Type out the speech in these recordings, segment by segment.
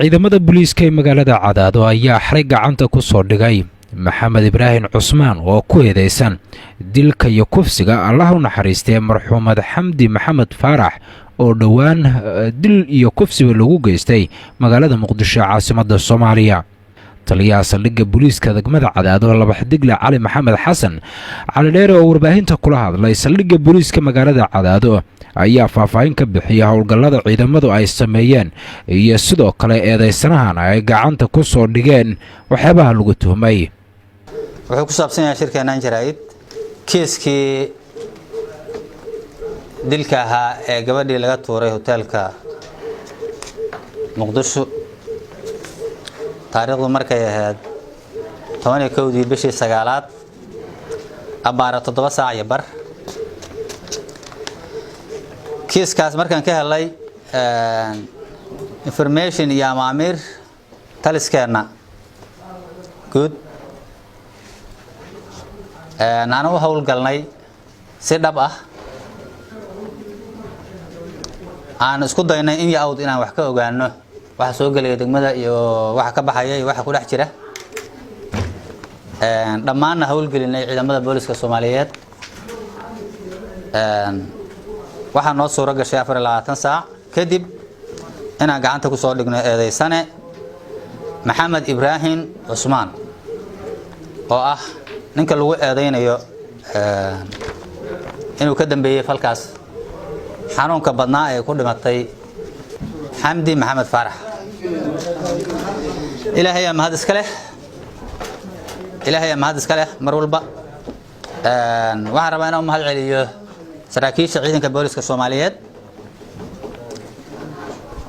ciidamada booliiska ee magaalada Cadaado ayaa xarig gacanta ku soo dhigay Maxamed Ibrahim Cusmaan oo ku eedeysan dilka iyo kufsiga Allah u naxariistay marxuumad Xamdi Maxamed Faarax oo dhawaan dil iyo kufsiga lagu geystay magaalada Muqdisho caasimadda Soomaaliya. taliyaha saldhigga booliiska degmada Cadaado laba xidigle Cali Maxamed Xasan Cali Dheere oo warbaahinta kula hadlay saldhigga booliiska magaalada Cadaado ayaa faahfaahin ka bixiyay howlgallada ciidamadu ay sameeyeen iyo sidoo kale eedeysanahan ay gacanta ku soo dhigeen waxyaabaha lagu tuhmay. wuxuu ku saabsan yahay shirkeenan jaraa'id kiiskii dilka ahaa ee gabadhii laga tuuray hoteelka Muqdisho taariikhdu markay ahayd 11 bishii 9aad abaara 7 saac iyo bar. kiiskaas markaan ka helay information iyo amaamir taliskeena good aan u hawlgalnay si dhab ah aan isku daynay in yaawd inaan wax ka ogaano waxa soo galay degmada iyo waxa ka baxaya iyo waxa ku dhex jira dhammaan hawlgelinay ciidamada booliska Soomaaliyeed waxa noo soo gashay 24 saac kadib inaan gacanta ku soo dhigno eedeysane Maxamed Ibrahim Cusmaan oo ah ninka lagu eedeynayo inuu ka dambeeyay falkaas xanuunka badnaa ee ku dhimatay Xamdi Maxamed Faarax. ilaahay mahad iska leh mar walba waxaan rabaa inaan mahad celiyo saraakiisha ciidanka booliska Soomaaliyeed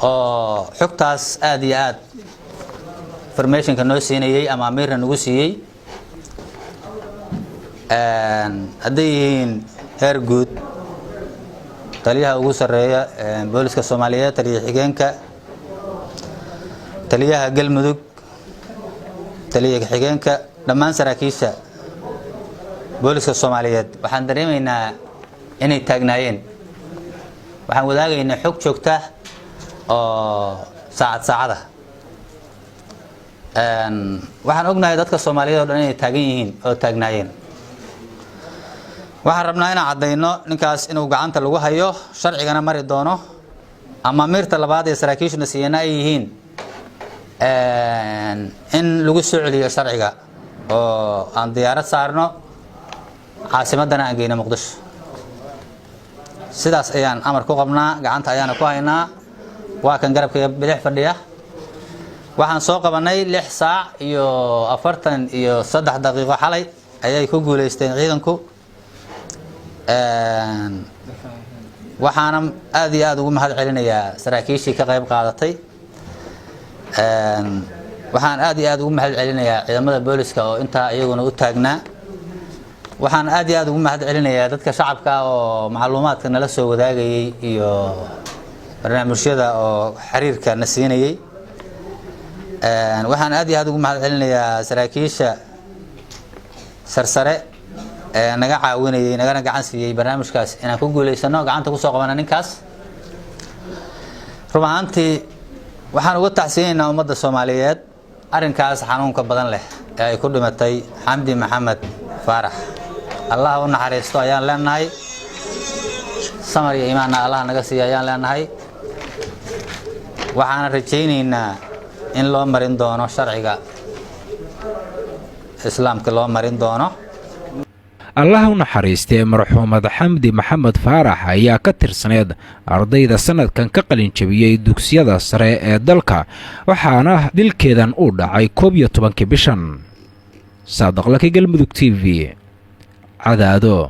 oo xogtaas aad iyo aad information ka noo siinayay ama amirna nagu siiyay haddii heer guud taliyaha ugu sareeya booliska Soomaaliyeed taliyaha xigeenka taliyaha galmudug taliyaha xigeenka dhammaan saraakiisha booliska Soomaaliyeed waxaan dareemaynaa inay taagnaayeen waxaan wadaagaynaa xog joogta oo saacada waxaan ognahay dadka Soomaaliyeed oo dhan inay taagan yihiin oo taagnaayeen. waxaan rabnaa inaan cadeyno ninkaas inuu gacanta lagu hayo sharcigana mari doono ama amirta labaad ee saraakiishuna siiyana ay yihiin in lagu soo celiyo sharciga oo aan diyaarad saarno caasimadana aan geyno Muqdisho. sidaas ayaan amar ku qabnaa gacanta ayaana ku haynaa waa kan garabka bidix fadhiya. waxaan soo qabanay 6 saac iyo 43 daqiiqo xalay ayay ku guuleysteen ciidanku waxaana aad iyo aad ugu mahad celinayaa saraakiishii ka qayb qaadatay waxaan aad iyo aad ugu mahad celinayaa ciidamada booliska oo inta iyaguna u taagnaa waxaan aad iyo aad ugu mahad celinayaa dadka shacabka oo macluumaadka nala soo wadaagayay iyo barnaamijyada oo xiriirka na siinayay waxaan aad iyo aad ugu mahad celinayaa saraakiisha sarsare naga caawinayay nagana gacan siiyay barnaamijkaas inaan ku guuleysano gacanta ku soo qabana ninkaas. rumaantii waxaan uga taxsiinaynaa ummadda Soomaaliyeed arinkaas xanuunka badan leh ee ay ku dhimatay Xamdi Maxamed Faarax. Allah u naxariisto ayaan leenahay samar iyo iimaan Allah naga siiyo ayaan leenahay waxaan rajaynaynaa in loo marin doono sharciga islaamka loo marin doono. Allah u naxariistay marxuumad Xamdi Maxamed Faarax ayaa ka tirsaneed ardayda sanadkan ka qalin jabiyay dugsiyada sare ee dalka waxaana dilkeedan u dhacay 11 bishan. Saadaq Laki Galmudug TV Cadaado.